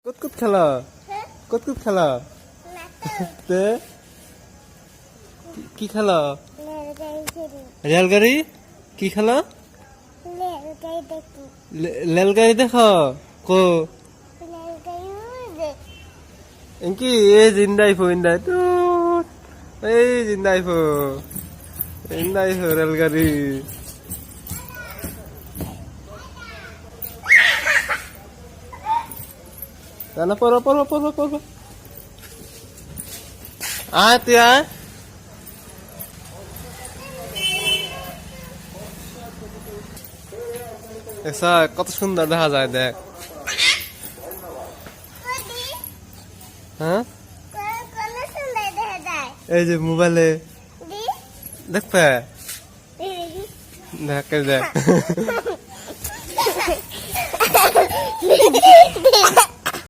কুতকুত খেলা কুতকুত খেলা তে কি খেলা রেলগাড়ি কি খেলা রেলগাড়ি দেখো কো এনকি এ জিন্দাইফো ইন্দাই তো এই জিন্দাইফো রেলগাড়ি Sana poro. তুই আয় এসা কত সুন্দর দেখা যায় দেখ হ্যাঁ এই যে মোবাইলে দেখবে দেখ দেখ